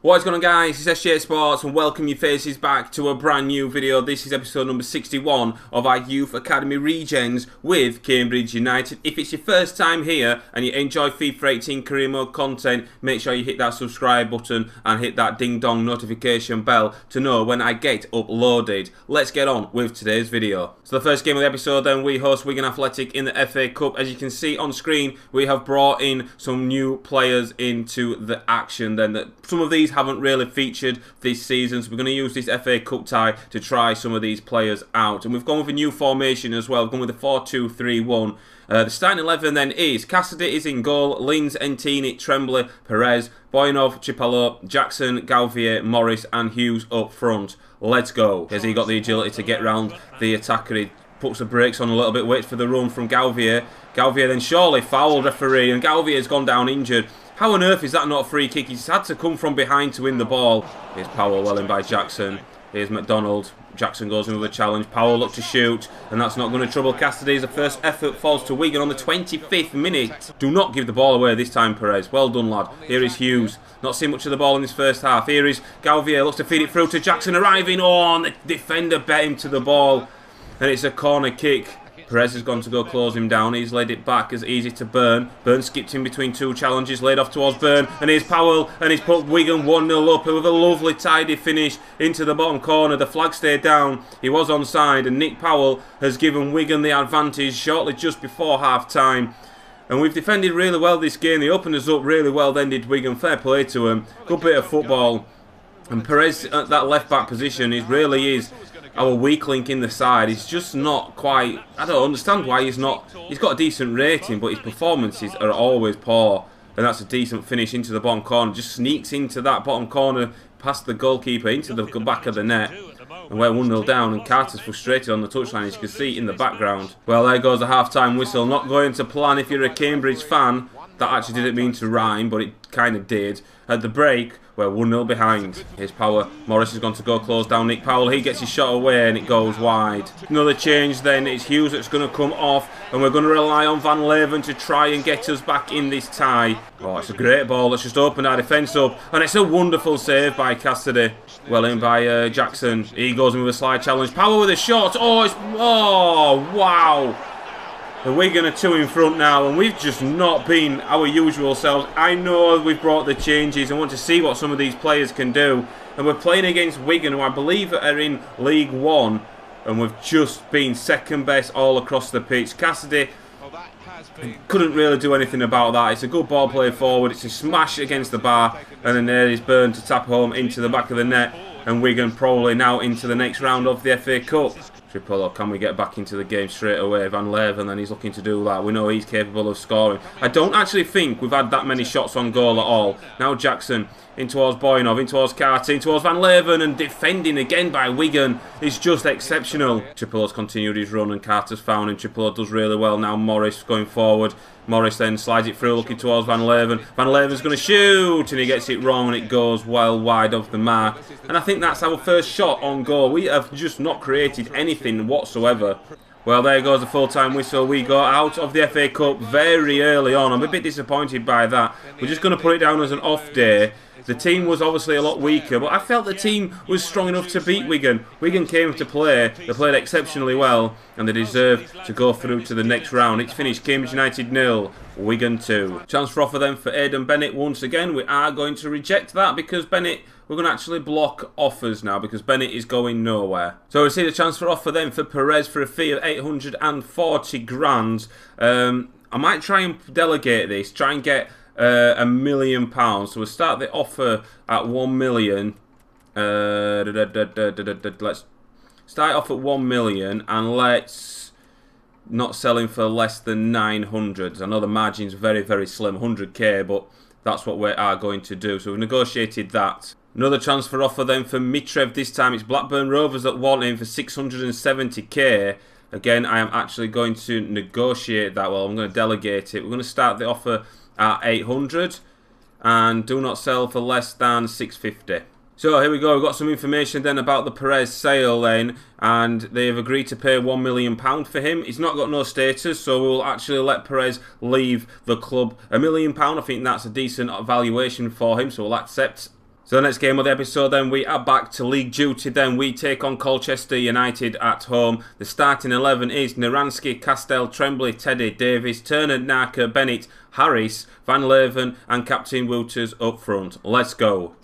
What is going on, guys? It's SJHSports and welcome your faces back to a brand new video. This is episode number 61 of our Youth Academy Regens with Cambridge United. If it's your first time here and you enjoy FIFA 18 career mode content, make sure you hit that subscribe button and hit that ding dong notification bell to know when I get uploaded. Let's get on with today's video. So the first game of the episode then, we host Wigan Athletic in the FA Cup. As you can see on screen, we have brought in some new players into the action then. Some of these haven't really featured this season, so we're going to use this FA Cup tie to try some of these players out. And we've gone with a new formation as well. We've gone with a 4-2-3-1. The starting 11 then is Cassidy is in goal, Linz, Entini, Tremblay, Perez, Boyanov, Chipalo, Jackson, Galvier, Morris and Hughes up front. Let's go. Has he got the agility to get round the attacker? He puts the brakes on a little bit, waits for the run from Galvier. Galvier then surely fouled referee, and Galvier's gone down injured. How on earth is that not a free kick? He's had to come from behind to win the ball. Here's Powell, well in by Jackson. Here's McDonald. Jackson goes in with a challenge. Powell looks to shoot, and that's not going to trouble Cassidy. The first effort falls to Wigan on the 25th minute. Do not give the ball away this time, Perez. Well done, lad. Here is Hughes. Not seen much of the ball in this first half. Here is Galvier. Looks to feed it through to Jackson arriving. Oh, and the defender bet him to the ball. And it's a corner kick. Perez has gone to go close him down. He's laid it back as easy to Byrne. Byrne skipped in between two challenges, laid off towards Byrne. And here's Powell, and he's put Wigan 1-0 up with a lovely tidy finish into the bottom corner. The flag stayed down. He was onside, and Nick Powell has given Wigan the advantage shortly just before half-time. And we've defended really well this game. They opened us up really well, then did Wigan. Fair play to him. Good bit of football. And Perez at that left-back position, it really is our weak link in the side. He's just not quite... I don't understand why he's not... He's got a decent rating, but his performances are always poor. And that's a decent finish into the bottom corner. Just sneaks into that bottom corner, past the goalkeeper, into the back of the net. And we're 1-0 down, and Carter's frustrated on the touchline, as you can see in the background. Well, there goes the half-time whistle. Not going to plan if you're a Cambridge fan. That actually didn't mean to rhyme, but it kind of did. At the break, we're 1-0 behind. Here's Power. Morris has gone to go close down Nick Powell. He gets his shot away and it goes wide. Another change then. It's Hughes that's going to come off, and we're going to rely on Van Leeuwen to try and get us back in this tie. Oh, it's a great ball. Let's just open our defence up, and it's a wonderful save by Cassidy. Well in by Jackson. He goes in with a slide challenge. Power with a shot. Oh, wow. The Wigan are 2 in front now, and we've just not been our usual selves. I know we've brought the changes. I want to see what some of these players can do. And we're playing against Wigan, who I believe are in League One, and we've just been second best all across the pitch. Cassidy couldn't really do anything about that. It's a good ball play forward. It's a smash against the bar, and then there is Byrne to tap home into the back of the net. And Wigan probably now into the next round of the FA Cup. Tripolo, can we get back into the game straight away? Van Leeuwen, then he's looking to do that. We know he's capable of scoring. I don't actually think we've had that many shots on goal at all. Now Jackson, in towards Boyanov, in towards Carter, in towards Van Leeuwen, and defending again by Wigan is just exceptional. Tripolo's continued his run, and Carter's found him. Tripolo does really well. Now Morris going forward. Morris then slides it through, looking towards Van Leeuwen. Van Leeuwen's going to shoot, and he gets it wrong, and it goes well wide of the mark. And I think that's our first shot on goal. We have just not created anything whatsoever. Well, there goes the full-time whistle. We go out of the FA Cup very early on. I'm a bit disappointed by that. We're just going to put it down as an off day. The team was obviously a lot weaker, but I felt the team was strong enough to beat Wigan. Wigan came to play. They played exceptionally well, and they deserve to go through to the next round. It's finished Cambridge United 0, Wigan 2. Transfer offer then for Aidan Bennett once again. We are going to reject that because Bennett... We're going to actually block offers now because Bennett is going nowhere. So we see the transfer offer then for Perez for a fee of 840 grand. I might try and delegate this, try and get £1 million. So we'll start the offer at 1 million. Let's start off at 1 million and let's not sell him for less than 900. I know the margin's very, very slim, 100k, but that's what we are going to do. So we've negotiated that. Another transfer offer then for Mitrev. This time it's Blackburn Rovers that want him for 670k. Again, I am actually going to negotiate that. Well, I'm going to delegate it. We're going to start the offer at 800 and do not sell for less than 650. So here we go, we've got some information then about the Perez sale then, and they've agreed to pay £1 million for him. He's not got no status, so we'll actually let Perez leave the club. £1 million, I think that's a decent valuation for him, so we'll accept. So the next game of the episode then, we are back to league duty then. We take on Colchester United at home. The starting 11 is Naranski, Castell, Tremblay, Teddy, Davies, Turner, Narker, Bennett, Harris, Van Leeuwen and Captain Wouters up front. Let's go.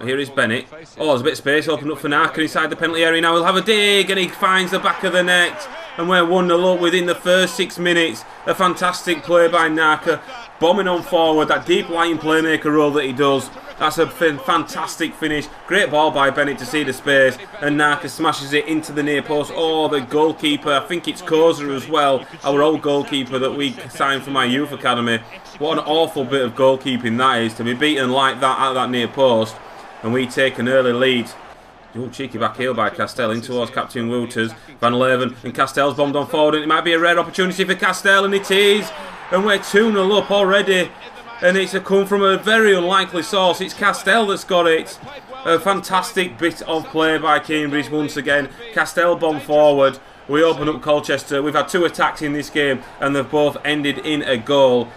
Here is Bennett. Oh, there's a bit of space opened up for Narker inside the penalty area. Now he'll have a dig and he finds the back of the net. And we're 1-0 up within the first 6 minutes. A fantastic play by Narker. Bombing on forward, that deep lying playmaker role that he does. That's a fantastic finish. Great ball by Bennett to see the space. And Narker smashes it into the near post. Oh, the goalkeeper. I think it's Koza as well. Our old goalkeeper that we signed from my youth academy. What an awful bit of goalkeeping that is. To be beaten like that out of that near post. And we take an early lead. Oh, cheeky back heel by Castell in towards Captain Wouters. Van Leeuwen and Castell's bombed on forward. And it might be a rare opportunity for Castell. And it is. And we're 2-0 up already. And it's come from a very unlikely source. It's Castell that's got it. A fantastic bit of play by Cambridge once again. Castell bomb forward. We open up Colchester. We've had 2 attacks in this game and they've both ended in a goal.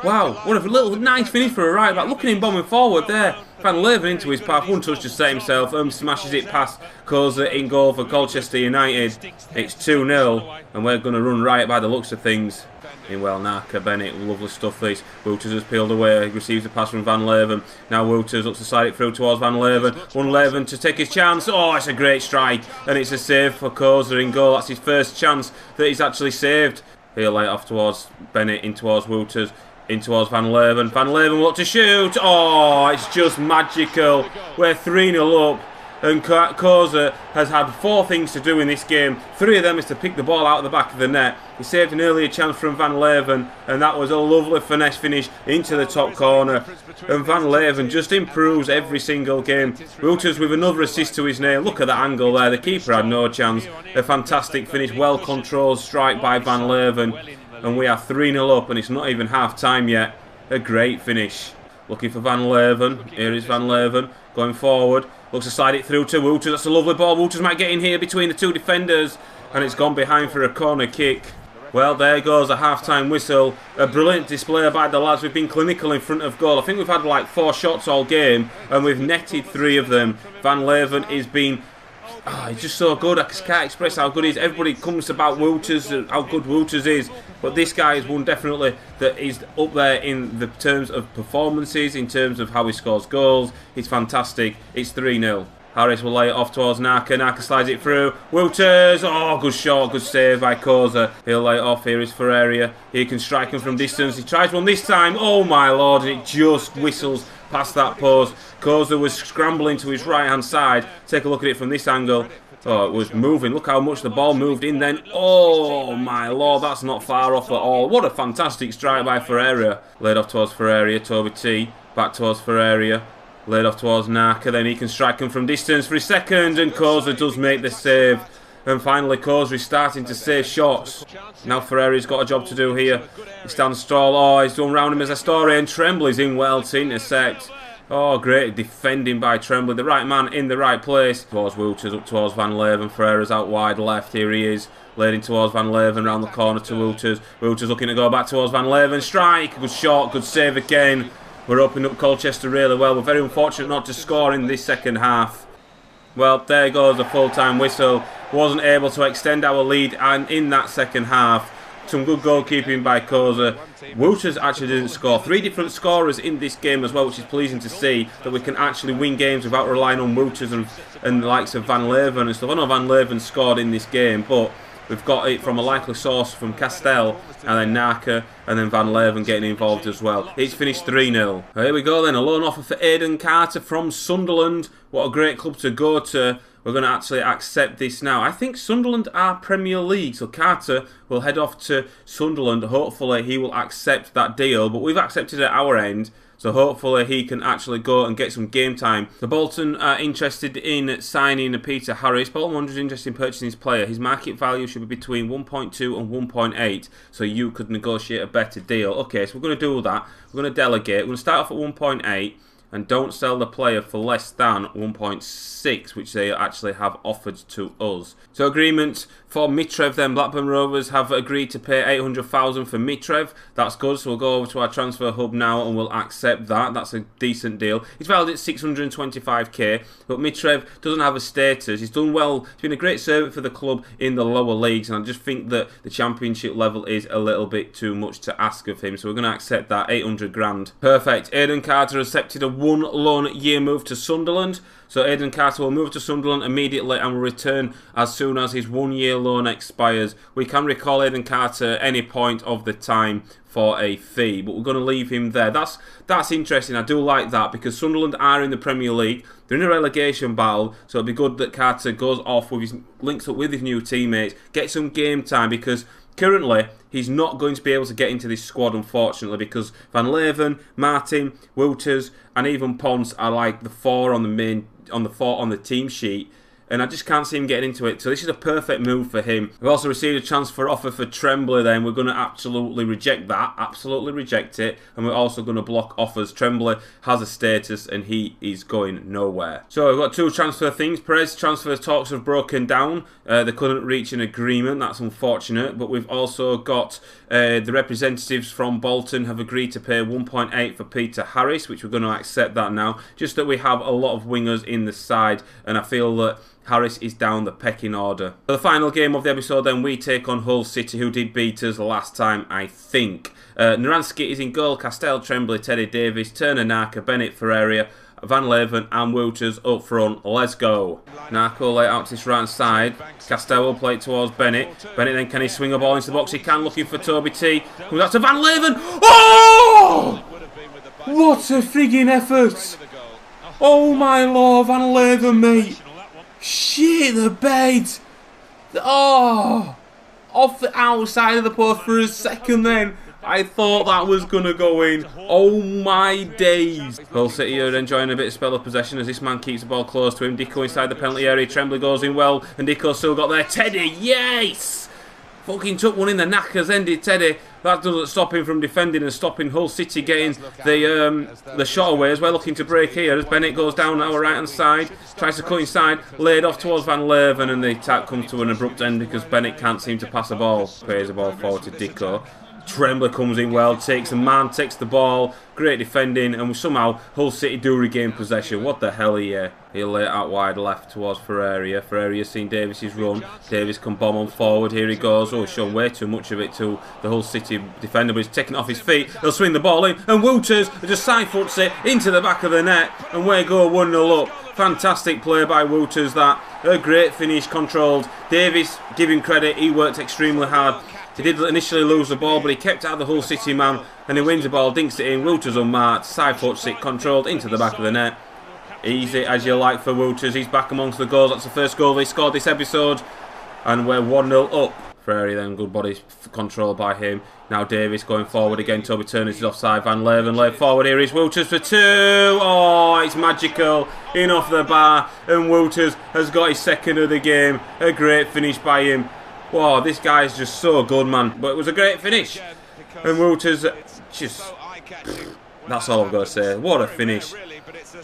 Wow, what a little nice finish for a right back. Look at him bombing forward there. Van Leeuwen into his path. One touch to set himself. Smashes it past Koza in goal for Colchester United. It's 2-0 and we're going to run riot by the looks of things. In well, Narker, Bennett, lovely stuff this. Wouters has peeled away, he receives a pass from Van Leeuwen. Now Wouters looks to slide it through towards Van Leeuwen. Van Leeuwen to take his chance. Oh, it's a great strike. And it's a save for Koza in goal. That's his first chance that he's actually saved. He'll lay it off towards Bennett, in towards Wouters, in towards Van Leeuwen. Van Leeuwen will look to shoot. Oh, it's just magical. We're 3-0 up. And Koza has had 4 things to do in this game. 3 of them is to pick the ball out of the back of the net. He saved an earlier chance from Van Leeuwen, and that was a lovely finesse finish into the top corner. And Van Leeuwen just improves every single game. Wouters with another assist to his name. Look at that angle there. The keeper had no chance. A fantastic finish, well controlled strike by Van Leeuwen. And we are 3-0 up, and it's not even half time yet. A great finish. Looking for Van Leeuwen. Here is Van Leeuwen going forward. Looks to slide it through to Wouters. That's a lovely ball. Wouters might get in here between the 2 defenders. And it's gone behind for a corner kick. Well, there goes a half-time whistle. A brilliant display by the lads. We've been clinical in front of goal. I think we've had like 4 shots all game. And we've netted 3 of them. Van Leeuwen is being... Oh, he's just so good. I can't express how good he is. Everybody comes about Wouters, how good Wouters is. But this guy is one definitely that is up there in the terms of performances, in terms of how he scores goals. He's fantastic. It's 3-0. Harris will lay it off towards Narker. Narker slides it through. Wouters. Oh, good shot. Good save by Koza. He'll lay it off. Here is Ferreira. He can strike him from distance. He tries one this time. Oh, my Lord. And it just whistles past that post. Koza was scrambling to his right-hand side. Take a look at it from this angle. Oh, it was moving. Look how much the ball moved in then. Oh, my Lord. That's not far off at all. What a fantastic strike by Ferreira. Laid off towards Ferreira. Toby T. Back towards Ferreira. Laid off towards Narker. Then he can strike him from distance for his second. And Koza does make the save. And finally, Koza is starting to save shots. Now Ferreira's got a job to do here. He stands tall. Oh, he's done round him as a story. And Tremblay's in well to intercept. Oh, great defending by Tremblay. The right man in the right place. Towards Wouters, up towards Van Leeuwen. Ferreira's out wide left. Here he is. Laid in towards Van Leeuwen, round the corner to Wouters. Wouters looking to go back towards Van Leeuwen. Strike. Good shot. Good save again. We're opening up Colchester really well. We're very unfortunate not to score in this second half. Well, there goes the full-time whistle. Wasn't able to extend our lead and in that second half. Some good goalkeeping by Koza. Wouters actually didn't score. 3 different scorers in this game as well, which is pleasing to see that we can actually win games without relying on Wouters and the likes of Van Leeuwen and stuff. I know Van Leeuwen scored in this game, but we've got it from a likely source from Castell and then Narker and then Van Leeuwen getting involved as well. It's finished 3-0. Here we go then, a loan offer for Aidan Carter from Sunderland. What a great club to go to. We're going to actually accept this now. I think Sunderland are Premier League, so Carter will head off to Sunderland. Hopefully he will accept that deal, but we've accepted it at our end. So hopefully he can actually go and get some game time. The Bolton are interested in signing Peter Harris. Bolton Wanderers interested in purchasing his player. His market value should be between 1.2 and 1.8. So you could negotiate a better deal. Okay, so we're going to do that. We're going to delegate. We're going to start off at 1.8. and don't sell the player for less than 1.6, which they actually have offered to us. So agreement for Mitrev then. Blackburn Rovers have agreed to pay 800,000 for Mitrev. That's good, so we'll go over to our transfer hub now and we'll accept that. That's a decent deal. He's valued at 625k, but Mitrev doesn't have a status. He's done well. He's been a great servant for the club in the lower leagues, and I just think that the championship level is a little bit too much to ask of him, so we're going to accept that. 800 grand. Perfect. Aidan Carter accepted a 1 loan year move to Sunderland. So Aidan Carter will move to Sunderland immediately and will return as soon as his 1 year loan expires. We can recall Aidan Carter at any point of the time for a fee, but we're going to leave him there. That's interesting. I do like that because Sunderland are in the Premier League. They're in a relegation battle, so it'd be good that Carter goes off with his links up with his new teammates, get some game time, because currently he's not going to be able to get into this squad, unfortunately, because Van Leeuwen, Martin, Wouters, and even Ponce are like the four on the team sheet, and I just can't see him getting into it. So this is a perfect move for him. We've also received a transfer offer for Tremblay then. We're going to absolutely reject that. Absolutely reject it. And we're also going to block offers. Tremblay has a status and he is going nowhere. So we've got two transfer things. Perez transfer talks have broken down. They couldn't reach an agreement. That's unfortunate. But we've also got the representatives from Bolton have agreed to pay 1.8 for Peter Harris, which we're going to accept that now. Just that we have a lot of wingers in the side, and I feel that Harris is down the pecking order. For the final game of the episode then, we take on Hull City, who did beat us last time, I think. Naranski is in goal, Castell, Tremblay, Teddy Davis, Turner, Narca, Bennett, Ferreira, Van Leeuwen and Wouters up front. Let's go. Narco lay out to his right side. Castell will play it towards Bennett. Bennett then, can he swing a ball into the box? He can, looking for Toby T. Comes out to Van Leeuwen. Oh! What a frigging effort. Oh my lord, Van Leeuwen, mate. Shit the bed. Oh! Off the outside of the post for a second then. I thought that was going to go in. Oh my days. Hull City are enjoying a bit of spell of possession as this man keeps the ball close to him. Dicko inside the penalty area. Tremblay goes in well. And Dicko's still got there. Teddy, yes! Fucking took one in the knackers, ended Teddy. That doesn't stop him from defending and stopping Hull City getting the shot away as well. Looking to break here as Bennett goes down our right hand side. Tries to cut inside. Laid off towards Van Leeuwen and the attack comes to an abrupt end because Bennett can't seem to pass the ball. Plays the ball forward to Dicko. Tremblay comes in well, takes the man, takes the ball, great defending, and somehow Hull City do regain possession. What the hell here? He'll lay it out wide left towards Ferreira. Ferreira's seen Davis's run. Davis can bomb on forward. Here he goes. Oh, he's shown way too much of it to the Hull City defender, but he's taking it off his feet. He'll swing the ball in, and Wouters just side foots it into the back of the net, and we go 1-0 up. Fantastic play by Wouters, that. A great finish, controlled. Davis, give him credit, he worked extremely hard. He did initially lose the ball, but he kept out the Hull City man, and he wins the ball, dinks it in. Wouters unmarked, side foots it, controlled into the back of the net. Easy as you like for Wouters. He's back amongst the goals. That's the first goal they scored this episode, and we're 1-0 up. Ferrari then, good body control by him. Now Davis going forward again. Toby Turner is offside. Van Leeuwen laid forward. Here is Wouters for 2. Oh, it's magical. In off the bar, and Wouters has got his second of the game. A great finish by him. Wow, this guy is just so good, man. But it was a great finish. And Wouters just... That's all I've got to say. What a finish.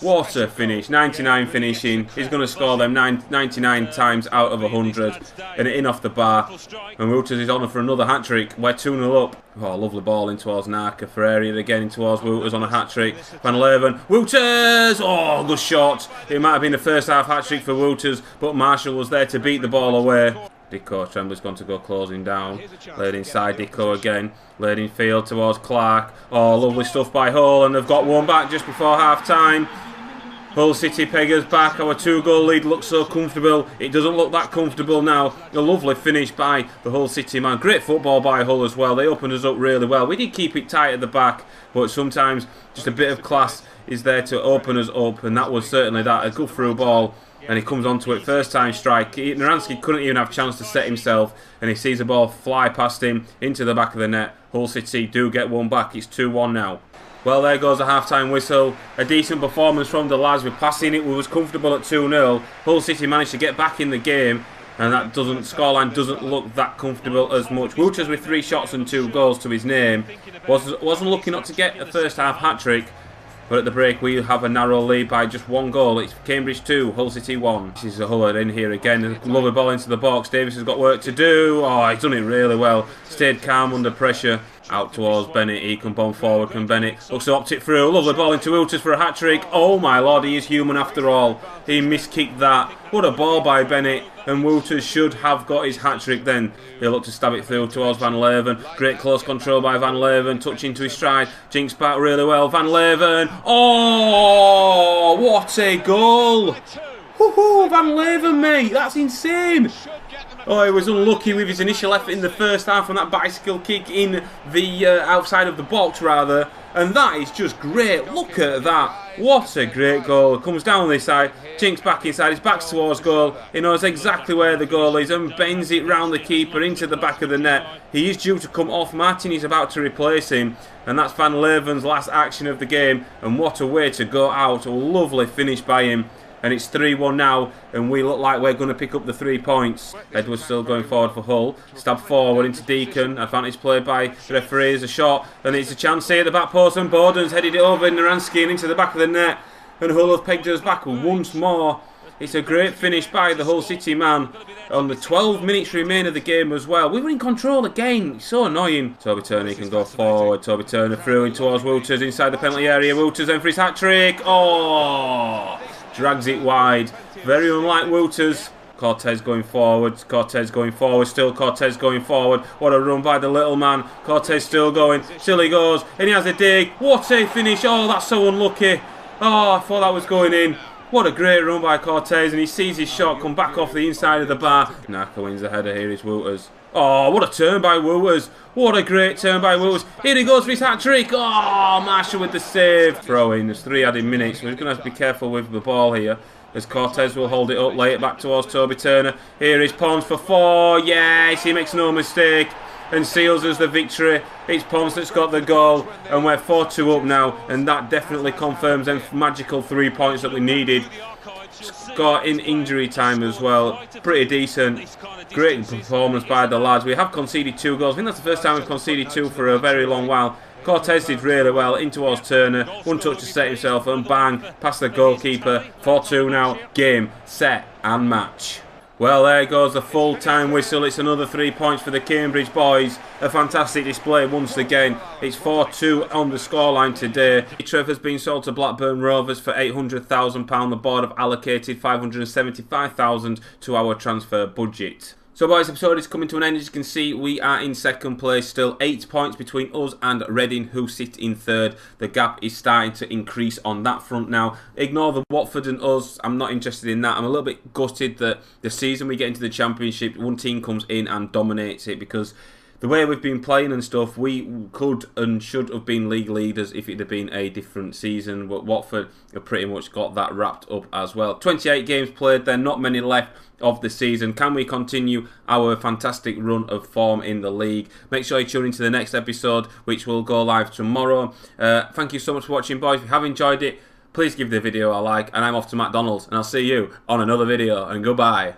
What a finish. 99 finishing. He's going to score them 99 times out of 100. And in off the bar. And Wouters is on for another hat-trick. We're 2-0 up. Oh, lovely ball in towards Narca. Ferreira again in towards Wouters on a hat-trick. Van Leeuwen. Wouters! Oh, good shot. It might have been the first half hat-trick for Wouters, but Marshall was there to beat the ball away. Dicko, Tremblay's gone to go closing down. Laid inside Dicko again. Laid in field towards Clark. Oh, lovely stuff by Hull, and they've got one back just before half-time. Hull City Peggers back. Our 2-goal lead looks so comfortable. It doesn't look that comfortable now. A lovely finish by the Hull City man. Great football by Hull as well. They opened us up really well. We did keep it tight at the back, but sometimes just a bit of class is there to open us up, and that was certainly that. A good through ball. And he comes onto it, first time strike. Naranski couldn't even have a chance to set himself, and he sees the ball fly past him into the back of the net. Hull City do get one back. It's 2-1 now. Well, there goes the half-time whistle. A decent performance from the lads. We're passing it. We was comfortable at 2-0. Hull City managed to get back in the game, and that scoreline doesn't look that comfortable as much. Wouters with 3 shots and 2 goals to his name wasn't looking up to get a first half hat-trick. But at the break, we have a narrow lead by just 1 goal. It's Cambridge 2, Hull City 1. This is a Huller in here again. Lovely ball into the box. Davis has got work to do. Oh, he's done it really well. Stayed calm under pressure. Out towards Bennett. He can bomb forward. Can Bennett looks to opt it through. Lovely ball into Wilters for a hat-trick. Oh my lord, he is human after all. He miskicked that. What a ball by Bennett. And Wilters should have got his hat-trick then. He'll look to stab it through towards Van Leeuwen. Great close control by Van Leeuwen. Touch into his stride. Jinks back really well. Van Leeuwen. Oh, what a goal. Woohoo, Van Leeuwen, mate. That's insane. Oh, he was unlucky with his initial effort in the first half on that bicycle kick in the outside of the box, rather. And that is just great. Look at that. What a great goal. Comes down this side. Jinks back inside. His back's towards goal. He knows exactly where the goal is and bends it round the keeper into the back of the net. He is due to come off. Martin is about to replace him. And that's Van Leeuwen's last action of the game. And what a way to go out. A lovely finish by him. And it's 3-1 now, and we look like we're going to pick up the 3 points. Edwards still going forward for Hull. Stab forward into Deacon. Advantage played by the referee as a shot. And it's a chance here at the back post, and Boden's headed it over in Naranski and into the back of the net. And Hull have pegged us back once more. It's a great finish by the Hull City man. On the 12 minutes remain of the game as well. We were in control again. It's so annoying. Toby Turner can go forward. Toby Turner through in towards Wilters inside the penalty area. Wilters then for his hat-trick. Oh! Drags it wide. Very unlike Wilters. Cortez going forward. Cortez going forward. Still Cortez going forward. What a run by the little man. Cortez still going. Still he goes. And he has a dig. What a finish. Oh, that's so unlucky. Oh, I thought that was going in. What a great run by Cortez. And he sees his shot come back off the inside of the bar. Naka wins the header. Here is Wilters. Oh, what a turn by Wilters. What a great turn by Wilters. Here he goes for his hat-trick. Oh, Marshall with the save. Throw in. There's 3 added minutes. We're going to have to be careful with the ball here. As Cortez will hold it up, lay it back towards Toby Turner. Here is Pons for 4. Yes, he makes no mistake. And seals us the victory. It's Pons that's got the goal. And we're 4-2 up now. And that definitely confirms them magical 3 points that we needed. Score in injury time as well. Pretty decent. Great performance by the lads. We have conceded 2 goals. I think that's the first time we've conceded 2 for a very long while. Cortez did really well. In towards Turner. 1 touch to set himself and bang. Past the goalkeeper. 4-2 now. Game, set and match. Well, there goes the full-time whistle. It's another 3 points for the Cambridge boys. A fantastic display once again. It's 4-2 on the scoreline today. Trevor's been sold to Blackburn Rovers for £800,000. The board have allocated £575,000 to our transfer budget. So boys, episode is coming to an end. As you can see, we are in 2nd place. Still 8 points between us and Reading, who sit in 3rd. The gap is starting to increase on that front now. Ignore the Watford and us. I'm not interested in that. I'm a little bit gutted that the season we get into the Championship, one team comes in and dominates it, because the way we've been playing and stuff, we could and should have been league leaders if it had been a different season. But Watford have pretty much got that wrapped up as well. 28 games played, there are not many left of the season. Can we continue our fantastic run of form in the league? Make sure you tune into the next episode, which will go live tomorrow. Thank you so much for watching, boys. If you have enjoyed it, please give the video a like. And I'm off to McDonald's, and I'll see you on another video. And goodbye.